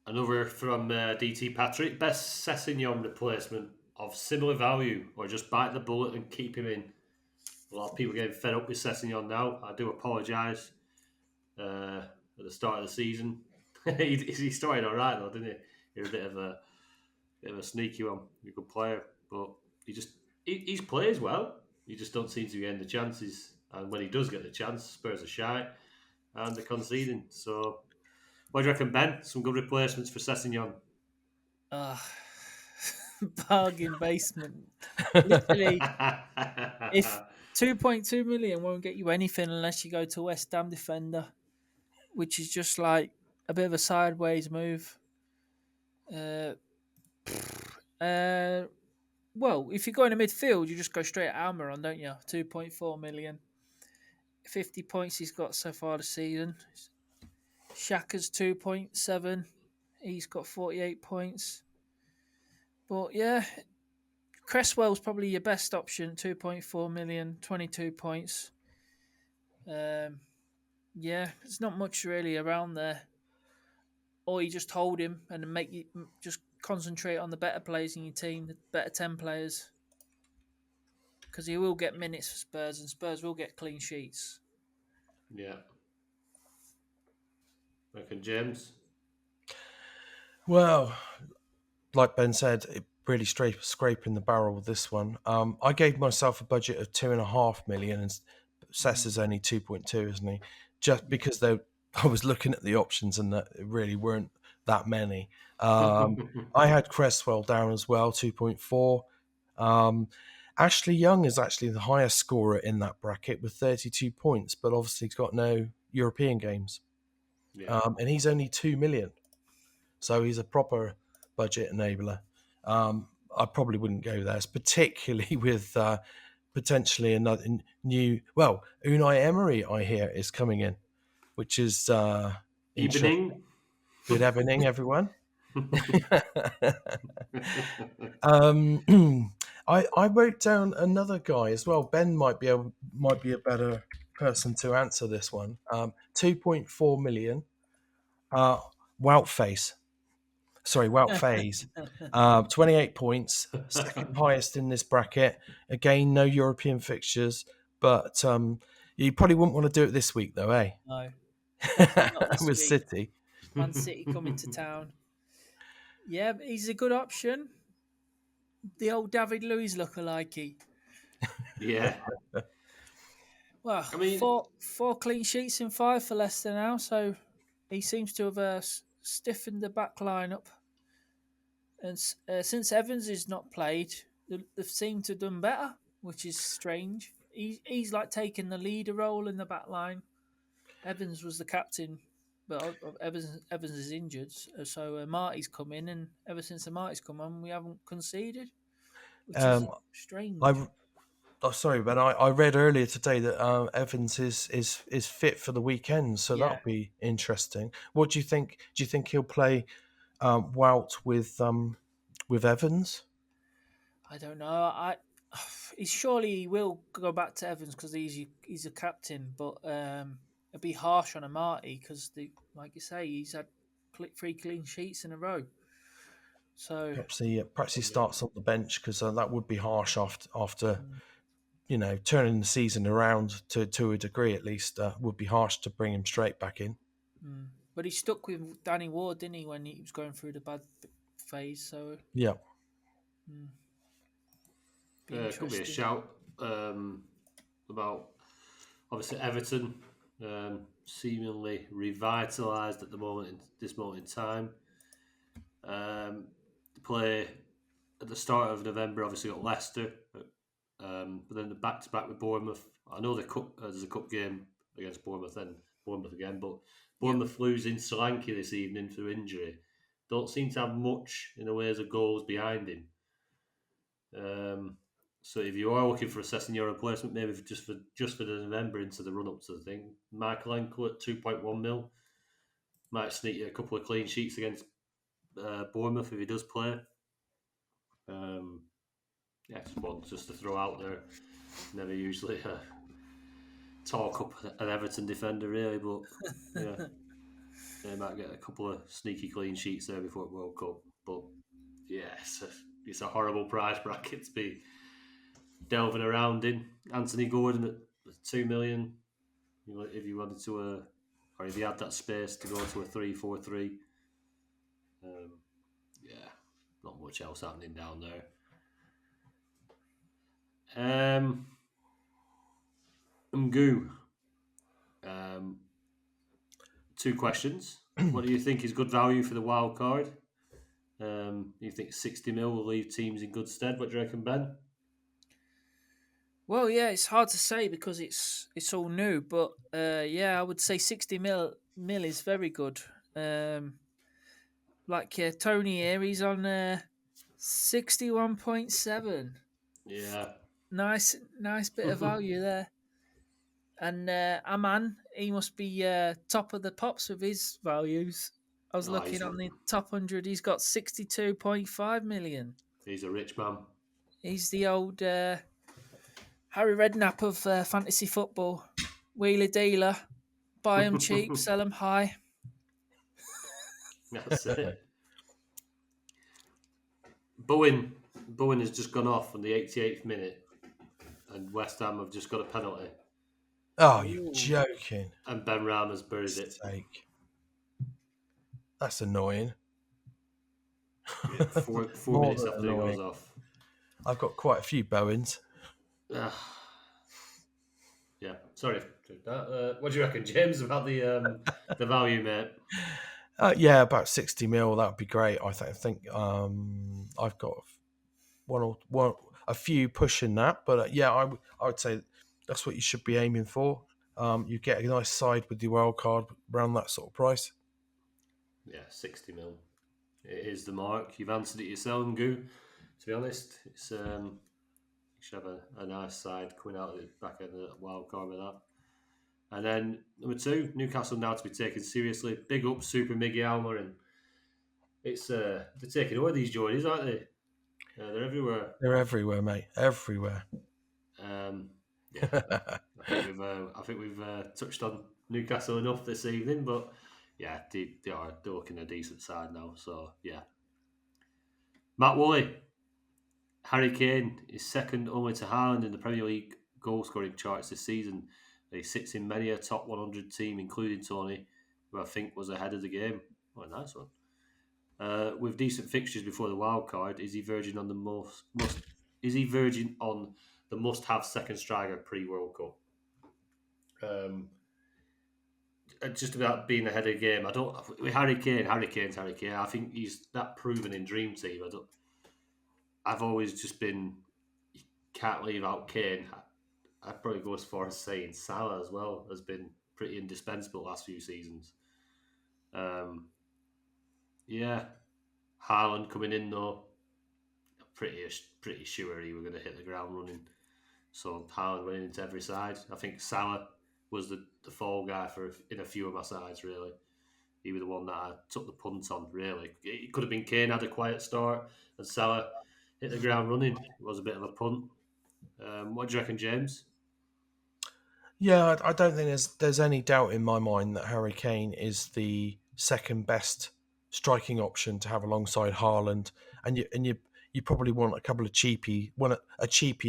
Another from DT Patrick. Best Sessegnon replacement of similar value, or just bite the bullet and keep him in? A lot of people getting fed up with Sessegnon now. I do apologise at the start of the season. he started all right though, didn't he? He was a bit of a sneaky one. He's a good player, but he plays well. You just don't seem to be getting the chances. And when he does get the chance, Spurs are shy and they're conceding. So, what do you reckon, Ben? Some good replacements for Sessegnon? Bargain basement. Literally, if 2.2 million won't get you anything unless you go to West Ham defender, which is just like a bit of a sideways move. Well, if you go in the midfield, you just go straight at Almiron, don't you? 2.4 million. 50 points he's got so far this season. Shaka's 2.7. He's got 48 points. But yeah, Cresswell's probably your best option. 2.4 million, 22 points. Yeah, there's not much really around there. Or you just hold him and make you just concentrate on the better players in your team, the better 10 players. Because he will get minutes for Spurs, and Spurs will get clean sheets. Yeah. Reckon James? Well, like Ben said, it really scraping the barrel with this one. I gave myself a budget of 2.5 million, and Sess is only 2.2, isn't he? Just because I was looking at the options and that it really weren't that many. I had Cresswell down as well, 2.4. Ashley Young is actually the highest scorer in that bracket with 32 points, but obviously he's got no European games. Yeah. And he's only 2 million. So he's a proper budget enabler. I probably wouldn't go there, particularly with potentially another new. Well, Unai Emery, I hear, is coming in, which is interesting. Evening. Good evening, everyone. I wrote down another guy as well. Ben might be a better person to answer this one. 2.4 million. Wout Face. Sorry, Wout Faze. 28 points, second highest in this bracket. Again, no European fixtures, but you probably wouldn't want to do it this week, though, eh? No. Not this With week. City. Man City coming to town. Yeah, but he's a good option. The old David Luiz lookalike. Yeah. Well, I mean, four clean sheets in 5 for Leicester now, so he seems to have stiffened the back line up. And since Evans is not played, they've seemed to have done better, which is strange. He's like taking the leader role in the back line. Evans was the captain, but Evans is injured, so Marty's come in, and ever since the Marty's come on, we haven't conceded, which is strange. Sorry, Ben. I read earlier today that Evans is fit for the weekend, so Yeah. that'll be interesting. What do you think? Do you think he'll play Wout with Evans? I don't know. He will go back to Evans because he's a captain, but it'd be harsh on Marty because, like you say, he's had 3 clean sheets in a row. So Perhaps he starts on the bench because that would be harsh after turning the season around to a degree at least. Would be harsh to bring him straight back in. But he stuck with Danny Ward, didn't he, when he was going through the bad phase? So yeah. Could be a shout about obviously Everton seemingly revitalised at this moment in time. The play at the start of November obviously got Leicester, but then the back-to-back with Bournemouth. I know there's a cup game against Bournemouth and Bournemouth again, but Bournemouth losing Solanke this evening through injury. Don't seem to have much in the ways of goals behind him. So if you are looking for assessing your replacement, maybe just for the November into the run up to the thing, Michael Enkel at 2.1 mil might sneak you a couple of clean sheets against Bournemouth if he does play. Just one just to throw out there. Never usually talk up an Everton defender really, but yeah, they might get a couple of sneaky clean sheets there before the World Cup. But yeah, it's a horrible price bracket to be delving around in. Anthony Gordon at 2 million. If you wanted to, or if you had that space to go to a 3-4-3. Not much else happening down there. Mgoo. 2 questions. What do you think is good value for the wild card? You think 60 mil will leave teams in good stead? What do you reckon, Ben? Well, yeah, it's hard to say because it's all new, but I would say 60 mil is very good. Tony here, he's on 61.7. Yeah. Nice bit of value there. And Aman he must be top of the pops with his values. I was looking on the top 100. He's got 62.5 million. He's a rich man. He's the old Harry Redknapp of fantasy football. Wheeler dealer. Buy them cheap, sell them high. That's it. Bowen has just gone off on the 88th minute, and West Ham have just got a penalty. Oh, you're joking. And Ben Rama's buried it. That's annoying. Yeah, four minutes after he goes off. I've got quite a few Bowens. Yeah, sorry. What do you reckon, James, about the value, mate? Yeah, about 60 mil. That would be great. I think I've got a few pushing that, but yeah, I would say that's what you should be aiming for. You get a nice side with your wild card around that sort of price. Yeah, 60 mil. It is the mark. You've answered it yourself, Ngoo. To be honest, it's you should have a nice side coming out of the back end of the wild card with that. And then number 2, Newcastle now to be taken seriously. Big up Super Miggy Alma, and it's they're taking away these Geordies, aren't they? They're everywhere. They're everywhere, mate. Everywhere. Yeah, I think we've touched on Newcastle enough this evening, but yeah, they're looking a decent side now. So yeah, Matt Woolley, Harry Kane is second only to Haaland in the Premier League goal scoring charts this season. He sits in many a top 100 team, including Tony, who I think was ahead of the game. Oh, a nice one. With decent fixtures before the wild card, is he verging on the must-have second striker pre-World Cup? Just about being ahead of the game. With Harry Kane's Harry Kane. I think he's that proven in Dream Team. I've always just been, you can't leave out Kane. I'd probably go as far as saying Salah as well has been pretty indispensable last few seasons. Yeah, Haaland coming in though, pretty sure he were going to hit the ground running. So Haaland went into every side. I think Salah was the fall guy in a few of my sides, really. He was the one that I took the punt on, really. It could have been Kane had a quiet start and Salah hit the ground running. It was a bit of a punt. What do you reckon, James? Yeah, I don't think there's any doubt in my mind that Harry Kane is the second best striking option to have alongside Haaland, and you probably want a couple of cheapie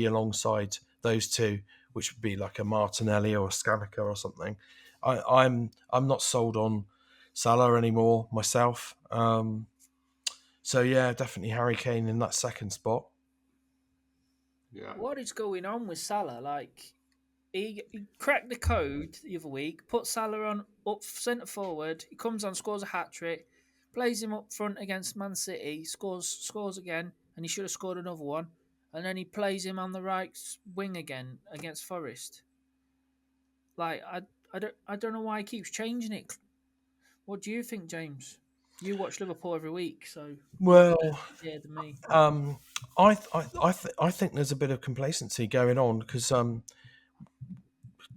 alongside those two, which would be like a Martinelli or a Scanica or something. I'm not sold on Salah anymore myself. So yeah, definitely Harry Kane in that second spot. Yeah. What is going on with Salah? Like, he cracked the code the other week, put Salah on up centre forward. He comes on, scores a hat trick, plays him up front against Man City, scores again, and he should have scored another one. And then he plays him on the right wing again against Forest. Like, I don't know why he keeps changing it. What do you think, James? You watch Liverpool every week, so well, yeah, than me. I think there's a bit of complacency going on because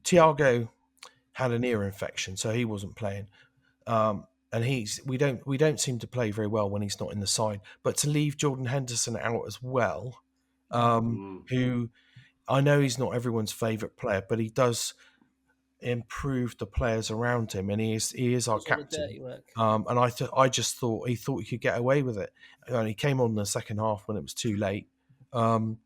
Thiago had an ear infection, so he wasn't playing, and we don't seem to play very well when he's not in the side. But to leave Jordan Henderson out as well, who I know he's not everyone's favourite player, but he does improve the players around him, and he is our captain. And I just thought he could get away with it. And he came on in the second half when it was too late. I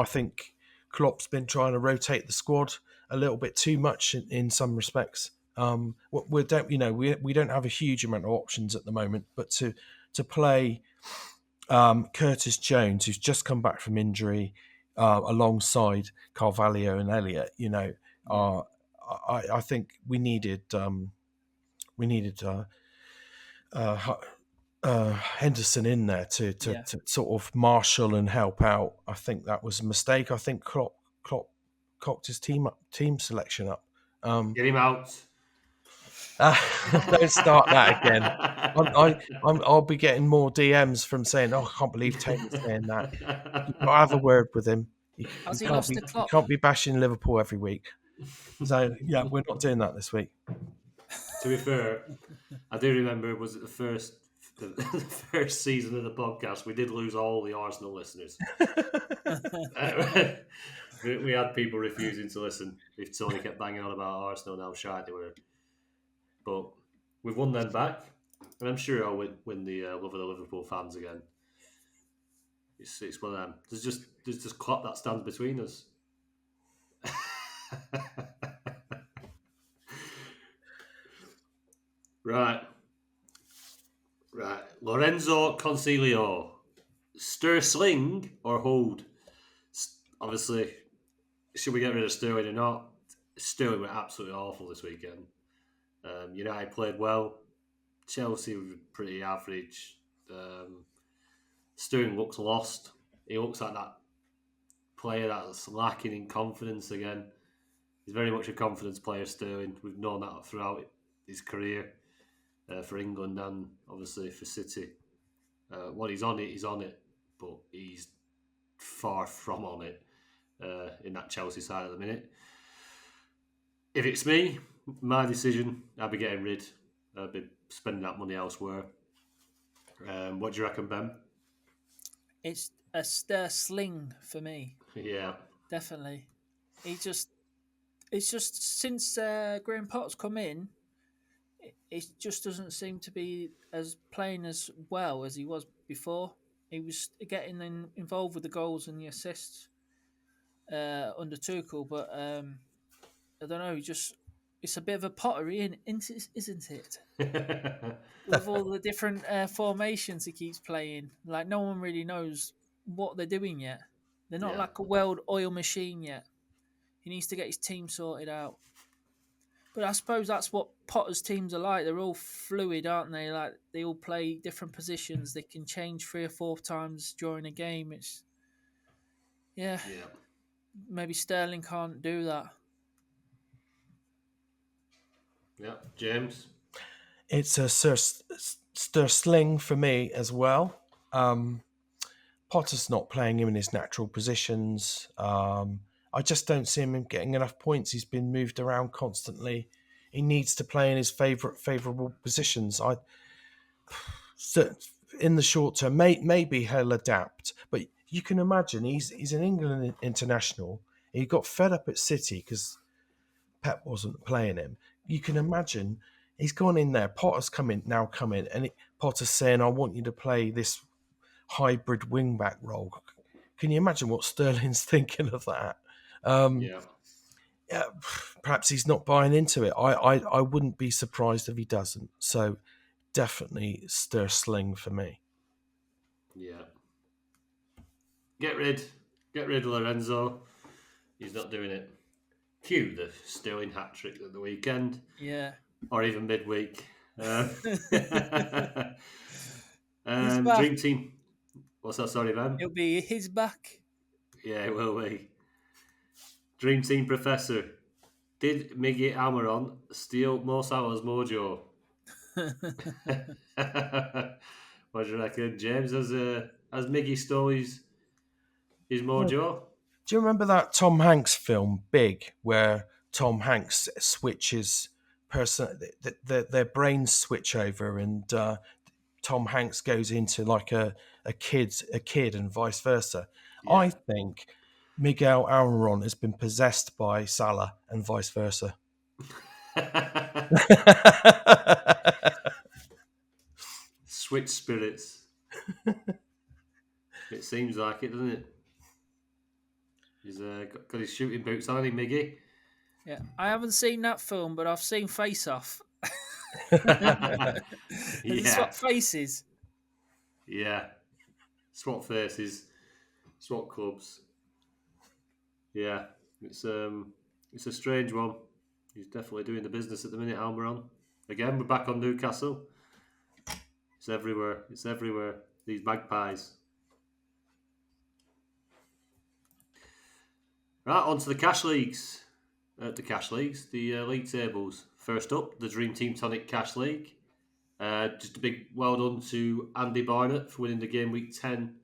think Klopp's been trying to rotate the squad a little bit too much in some respects. We don't have a huge amount of options at the moment, but to play Curtis Jones, who's just come back from injury, alongside Carvalho and Elliott, I think we needed Henderson in there to sort of marshal and help out. I think that was a mistake. I think Klopp cocked his team selection up. Get him out. Don't start that again. I'll be getting more DMs from saying, "Oh, I can't believe Taylor's saying that." You've got to have a word with him. You can't be bashing Liverpool every week. So yeah, we're not doing that this week. To be fair, I do remember, was it the first season of the podcast, we did lose all the Arsenal listeners. We had people refusing to listen if Tony kept banging on about Arsenal and how shy they were. But we've won them back, and I'm sure I'll win the love of the Liverpool fans again. It's one of them. There's just clock that stands between us. Right. Lorenzo Concilio. Stir sling or hold? Obviously, should we get rid of Sterling or not? Sterling were absolutely awful this weekend. United played well. Chelsea were pretty average. Sterling looks lost. He looks like that player that's lacking in confidence again. He's very much a confidence player, Sterling. We've known that throughout his career for England and obviously for City. When he's on it, but he's far from on it in that Chelsea side at the minute. If it's me, my decision, I'd be getting rid. I'd be spending that money elsewhere. What do you reckon, Ben? It's a stir sling for me. Yeah. Definitely. It's just since Graham Potter's come in, it just doesn't seem to be as playing as well as he was before. He was getting involved with the goals and the assists under Tuchel, but I don't know. It's a bit of a pottery, isn't it? With all the different formations he keeps playing, like no one really knows what they're doing yet. They're not like a well-oiled machine yet. He needs to get his team sorted out. But I suppose that's what Potter's teams are like. They're all fluid, aren't they? Like they all play different positions. They can change 3 or 4 times during a game. It's maybe Sterling can't do that. Yeah, James. It's a stir sling for me as well. Potter's not playing him in his natural positions. I just don't see him getting enough points. He's been moved around constantly. He needs to play in his favourable positions. In the short term, maybe he'll adapt. But you can imagine he's an England international. He got fed up at City because Pep wasn't playing him. You can imagine he's gone in there. Potter's come in, and Potter's saying, "I want you to play this hybrid wing-back role." Can you imagine what Sterling's thinking of that? Yeah, perhaps he's not buying into it. I wouldn't be surprised if he doesn't. So definitely stir sling for me. Yeah. Get rid of Lorenzo. He's not doing it. Cue the Sterling hat-trick at the weekend. Yeah. Or even midweek. He's Dream Team. What's that? Sorry, man. It'll be his back. Yeah, it will be. Dream Team Professor. Did Miggy Almiron steal Mo Salah's mojo? What do you reckon, James? Has Miggy stole his mojo? Do you remember that Tom Hanks film, Big, where Tom Hanks switches their brains switch over, and Tom Hanks goes into like a kid, and vice versa? Yeah. I think Miguel Almiron has been possessed by Salah, and vice versa. Switch spirits. It seems like it, doesn't it? He's got his shooting boots on, hasn't he, Miggy? Yeah, I haven't seen that film, but I've seen Face Off. Swap faces. Yeah, swap faces, swap clubs. Yeah, it's a strange one. He's definitely doing the business at the minute, Almiron. Again, we're back on Newcastle. It's everywhere. These magpies. Right, on to the cash leagues. The league tables. First up, the Dream Team Tonic Cash League. Just a big well done to Andy Barnett for winning the Game Week 10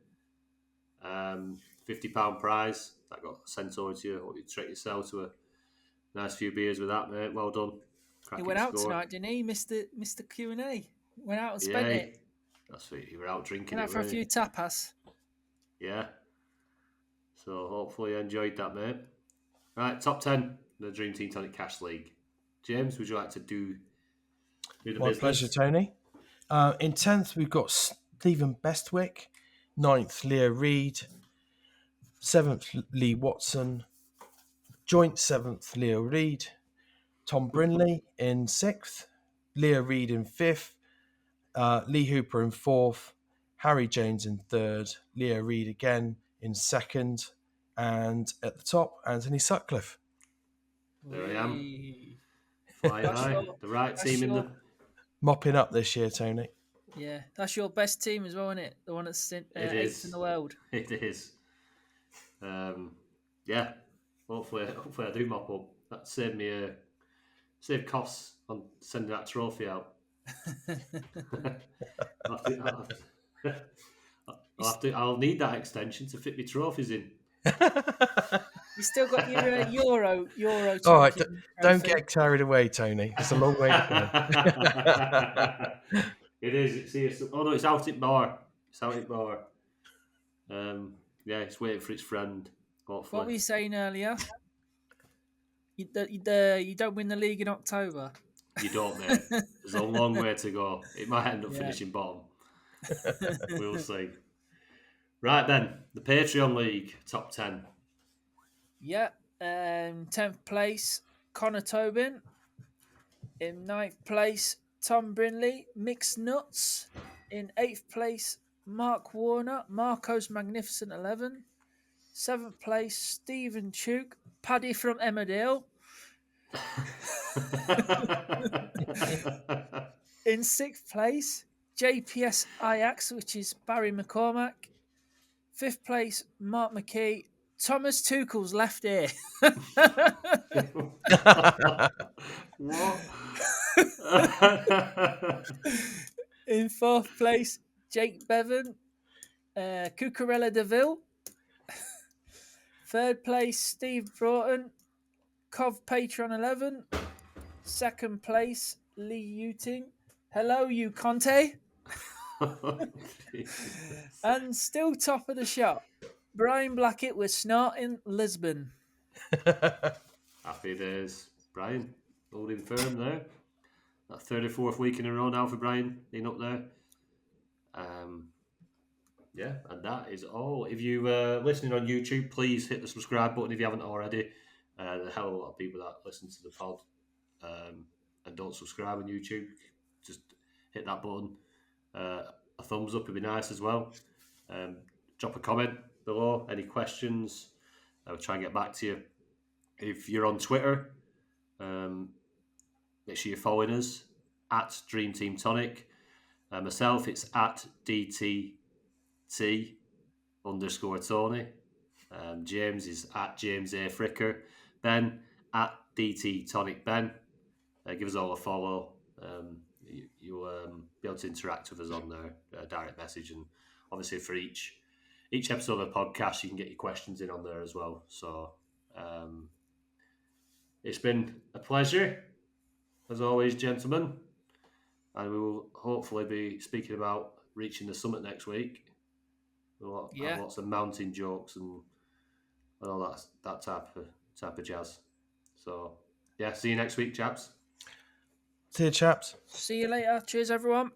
£50 prize. That got sent over to you. Or you treat yourself to Nice few beers with that, mate. Well done. He Cracking went out score. tonight, didn't he? Mr. Q&A. Went out and Yeah, spent it. that's sweet. You were out drinking Went out it, for a weren't few you? tapas. Yeah. So hopefully you enjoyed that, mate. Right, top 10, the Dream Team Tonic Cash League. James, would you like to do the My business? pleasure, Tony. In 10th, we've got Stephen Bestwick. 9th, Leah Reid. 7th, Lee Watson. Joint 7th, Leah Reid. Tom Brinley in 6th. Leah Reid in 5th. Lee Hooper in 4th. Harry Jones in 3rd. Leah Reid again in 2nd. And at the top, Anthony Sutcliffe. There I am. Whee. Flying That's high. your- The right that's team in your- the... Mopping up this year, Tony. Yeah, that's your best team as well, isn't it? The one that's It 8th is. in the world. It is. Yeah. Hopefully I do mop up. That saved me save costs on sending that trophy out. I'll need that extension to fit my trophies in. You still got your Euro All right, champion don't trophy. get carried away, Tony. It's a long way to go. It is. It's out at bar. It's out at bar. Yeah, it's waiting for its friend. Hopefully. What were you saying earlier? You don't win the league in October. You don't, mate. There's a long way to go. It might end up Yeah. finishing bottom. We'll see. Right then, the Patreon League top 10. Yeah, 10th place, Connor Tobin. In 9th place, Tom Brinley, Mixed Nuts. In 8th place, Mark Warner, Marco's Magnificent 11. 7th place, Stephen Chuk, Paddy from Emmerdale. In 6th place, JPS Ajax, which is Barry McCormack. 5th place, Mark McKee, Thomas Tuchel's left ear. What? In 4th place, Jake Bevan, Cucurella DeVille. 3rd place, Steve Broughton, Cov Patron 11. 2nd place, Lee Uting. Hello, you Conte. And still top of the shop, Brian Blackett with Snart in Lisbon. Happy days. Brian, holding firm there. That 34th week in a row now for Brian, being up there. Yeah, and that is all. If you listening on YouTube, please hit the subscribe button if you haven't already. There's a hell of a lot of people that listen to the pod and don't subscribe on YouTube. Just hit that button. A thumbs up would be nice as well. Drop a comment below. Any questions? I'll try and get back to you. If you're on Twitter, make sure you're following us at Dream Team Tonic. Myself, it's at DTT_Tony. James is at James A. Fricker. Ben at DT Tonic Ben. Give us all a follow. You'll be able to interact with us on there, direct message, and obviously for each episode of the podcast, you can get your questions in on there as well. So it's been a pleasure, as always, gentlemen, and we will hopefully be speaking about reaching the summit next week. We'll have lots of mountain jokes and all that type of jazz. So yeah, see you next week, chaps. See you, chaps. See you later. Cheers, everyone.